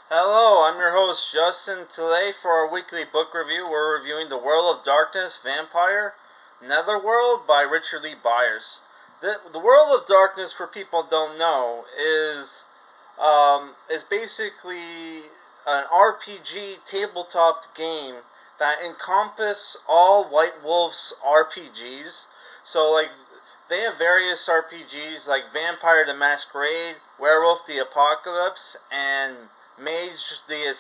Hello, I'm your host Justin. Today for our weekly book review, we're reviewing The World of Darkness Vampire Netherworld by Richard Lee Byers. The World of Darkness, for people who don't know, is basically an RPG tabletop game that encompass all White Wolf's RPGs. So they have various RPGs like Vampire the Masquerade, Werewolf the Apocalypse, and Mage the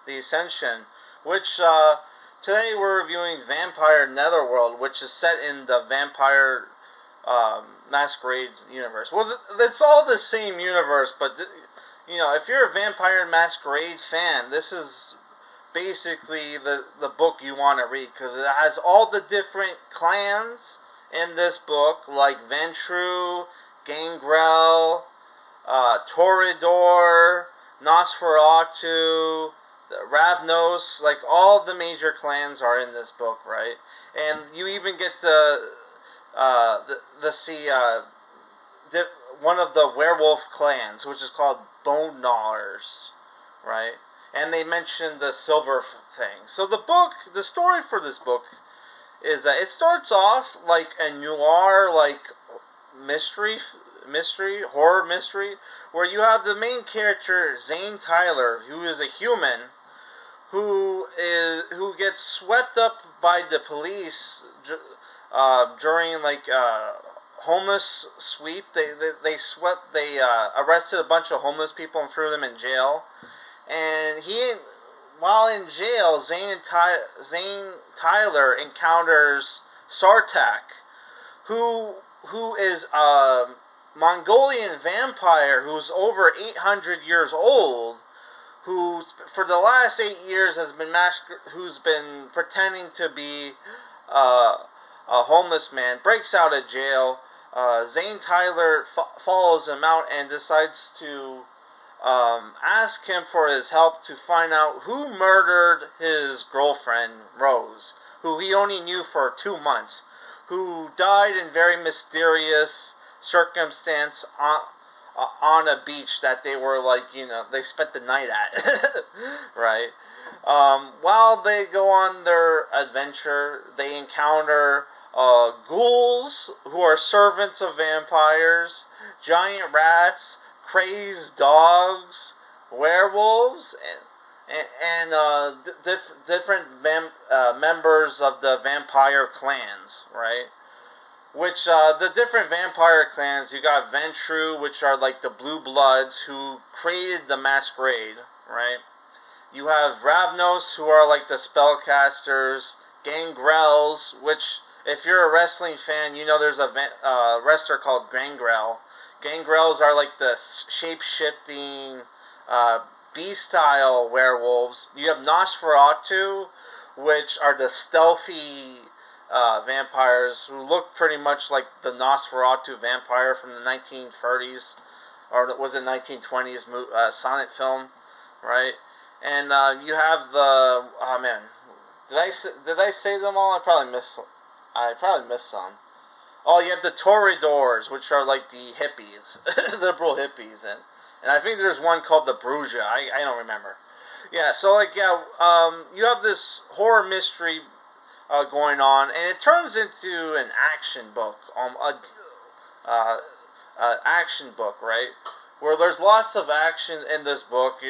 Ascension, which today we're reviewing Vampire Netherworld, which is set in the Vampire Masquerade universe. It's all the same universe, but if you're a Vampire Masquerade fan, this is basically the book you want to read because it has all the different clans in this book, like Ventru, Gangrel, Toreador, Nosferatu, Ravnos, like all the major clans are in this book, right? And you even get the see one of the werewolf clans, which is called Bone Gnawers, right? And they mentioned the silver thing. So the story for this book is that it starts off like a noir, like mystery, horror mystery, where you have the main character Zane Tyler, who is a human, who gets swept up by the police during homeless sweep. They arrested a bunch of homeless people and threw them in jail. And while in jail, Zane Tyler encounters Sartak, who is a Mongolian vampire who's over 800 years old, who for the last 8 years who's been pretending to be a homeless man, breaks out of jail. Zane Tyler follows him out and decides to ask him for his help to find out who murdered his girlfriend, Rose, who he only knew for 2 months, who died in very mysterious circumstance on a beach that they were they spent the night at, right? While they go on their adventure, they encounter ghouls who are servants of vampires, giant rats, crazed dogs, werewolves, and different members of the vampire clans, right? Which the different vampire clans, you got Ventru, which are like the Blue Bloods who created the Masquerade, right? You have Ravnos, who are like the spellcasters, Gangrels, which if you're a wrestling fan, you know there's a wrestler called Gangrel. Gangrels are like the shape-shifting beast-style werewolves. You have Nosferatu, which are the stealthy vampires who look pretty much like the Nosferatu vampire from the 1930s, or was it 1920s Sonic film, right? And you have the did I say them all? I probably missed some. Oh, you have the Toreadors, which are like the hippies, liberal hippies, and I think there's one called the Bruja. I don't remember. Yeah, so you have this horror mystery going on, and it turns into an action book, uh, action book, right? Where there's lots of action in this book.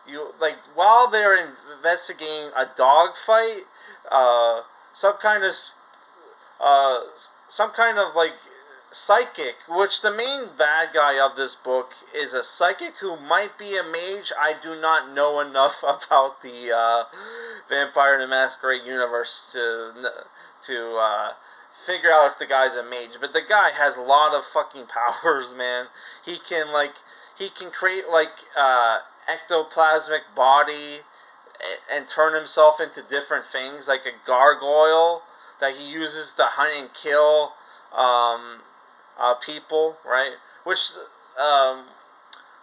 You like while they're investigating a dog fight, uh, some kind of uh, some kind of like psychic, which the main bad guy of this book is a psychic who might be a mage. I do not know enough about the Vampire the Masquerade universe to figure out if the guy's a mage. But the guy has a lot of fucking powers, man. He can create ectoplasmic body and turn himself into different things, like a gargoyle that he uses to hunt and kill people, right? Um,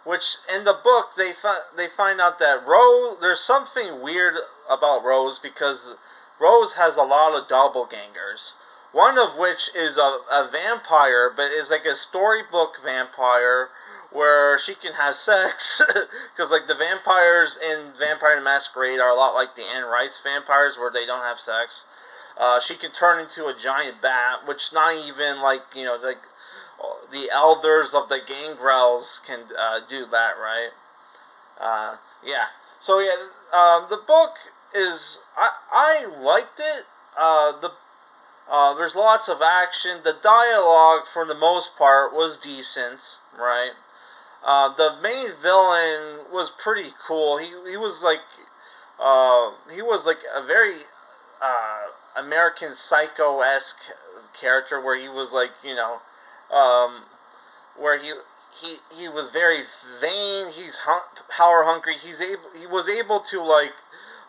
which in the book they find out that Rose, there's something weird about Rose because Rose has a lot of doppelgangers. One of which is a vampire, but is like a storybook vampire where she can have sex, because like the vampires in Vampire the Masquerade are a lot like the Anne Rice vampires, where they don't have sex. She can turn into a giant bat, which not even like like the elders of the gangrels can do that, right? Yeah. So yeah, the book is I liked it. There's lots of action. The dialogue, for the most part, was decent, right? The main villain was pretty cool. He was like a very American Psycho-esque character, where he was like um, where he was very vain. He's power hungry. He was able to like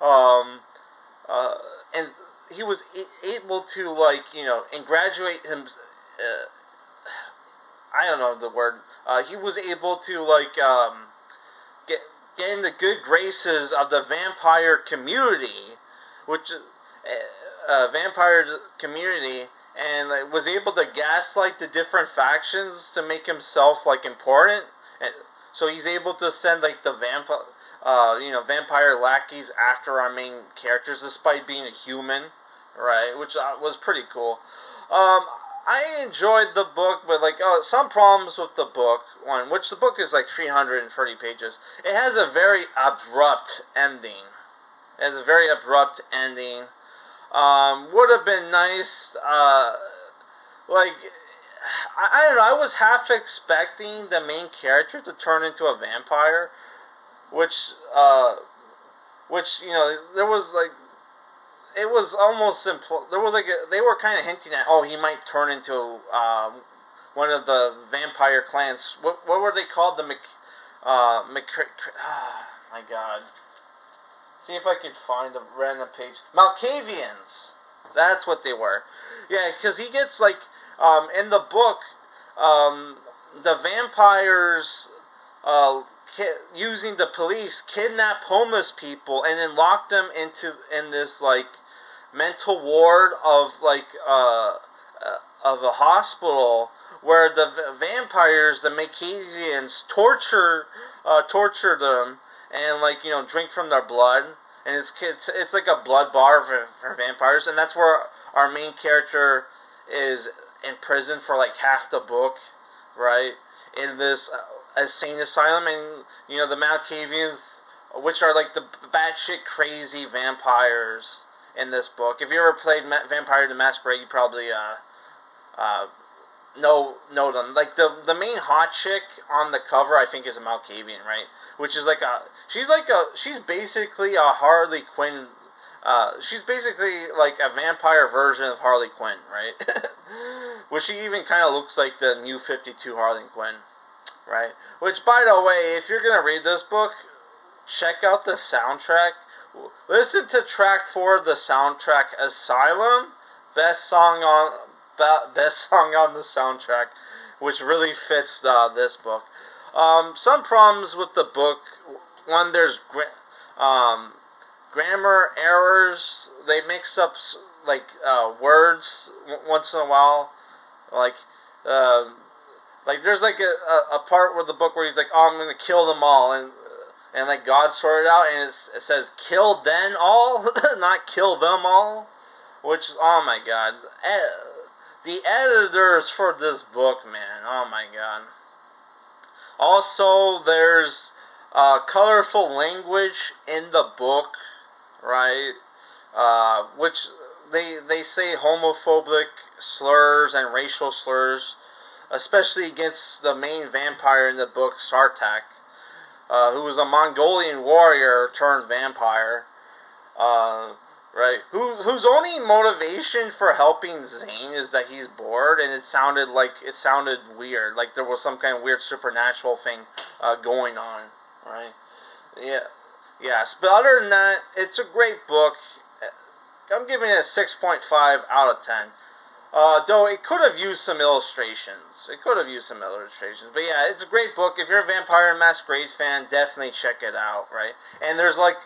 um, and he was able to like and graduate him. I don't know the word. He was able to like get get in the good graces of the vampire community, which vampire community, and like, was able to gaslight the different factions to make himself like important. And so he's able to send like the vampire lackeys after our main characters, despite being a human, right? Which was pretty cool. I enjoyed the book, but like some problems with the book. One, which the book is like 330 pages. It has a very abrupt ending. It has a very abrupt ending. Would have been nice. Like I don't know. I was half expecting the main character to turn into a vampire, which there was like it was almost there was like they were kind of hinting at, oh, he might turn into one of the vampire clans. What were they called? Oh my god. See if I can find a random page. Malkavians. That's what they were. Yeah, because he gets like in the book, um, the vampires using the police kidnap homeless people and then lock them in this like mental ward of like of a hospital, where the vampires, the Malkavians, torture them and like drink from their blood, and it's like a blood bar for vampires, and that's where our main character is in prison for like half the book, right? In this insane asylum, and the Malkavians, which are like the batshit crazy vampires in this book. If you ever played Vampire the Masquerade, you probably uh, know them. Like the main hot chick on the cover, I think, is a Malkavian, right? Which is like she's basically a Harley Quinn. She's basically like a vampire version of Harley Quinn, right? Which she even kind of looks like the new 52 Harley Quinn, right? Which, by the way, if you're gonna read this book, check out the soundtrack. Listen to track 4 of the soundtrack, Asylum. Best song on the soundtrack, which really fits this book. Some problems with the book. One, there's grammar errors. They mix up like words once in a while. Like uh, there's like a part where the book where he's like, oh, I'm gonna kill them all, and like God sorted out, and it says kill then all, not kill them all, which, oh my god, the editors for this book, man, oh my god. Also, there's colorful language in the book, right? Which they say homophobic slurs and racial slurs, especially against the main vampire in the book, Sartak, who was a Mongolian warrior turned vampire, right? Whose only motivation for helping Zane is that he's bored, and it sounded weird, like there was some kind of weird supernatural thing going on, right? Yeah, yes. But other than that, it's a great book. I'm giving it a 6.5 out of 10. Though it could have used some illustrations. But yeah, it's a great book. If you're a Vampire Masquerade fan, definitely check it out, right? And there's like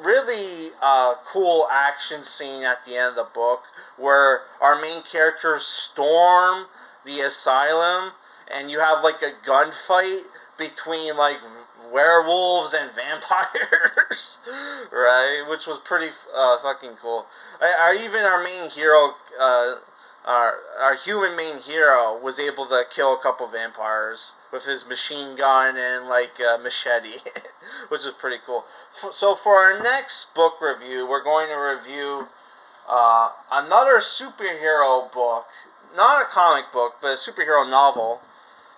really cool action scene at the end of the book where our main characters storm the asylum and you have like a gunfight between like werewolves and vampires, right? Which was pretty fucking cool. Even our main hero, our human main hero, was able to kill a couple vampires with his machine gun and like machete, which is pretty cool. So for our next book review, we're going to review another superhero book, not a comic book, but a superhero novel.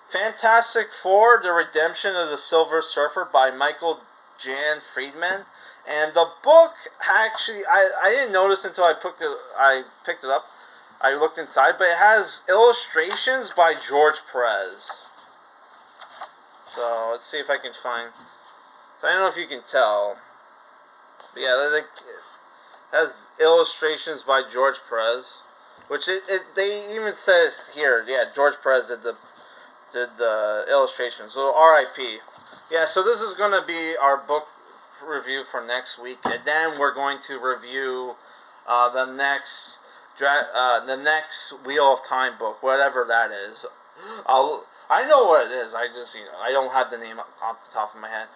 Fantastic Four: The Redemption of the Silver Surfer by Michael Jan Friedman. And the book, actually, I didn't notice until I picked it up. I looked inside, but it has illustrations by George Perez. So let's see if I can find. So I don't know if you can tell. But yeah, it has illustrations by George Perez, which they even says here. Yeah, George Perez did the illustration. So R.I.P. Yeah, so this is going to be our book review for next week, and then we're going to review the next Wheel of Time book, whatever that is. I know what it is. I just I don't have the name off the top of my head.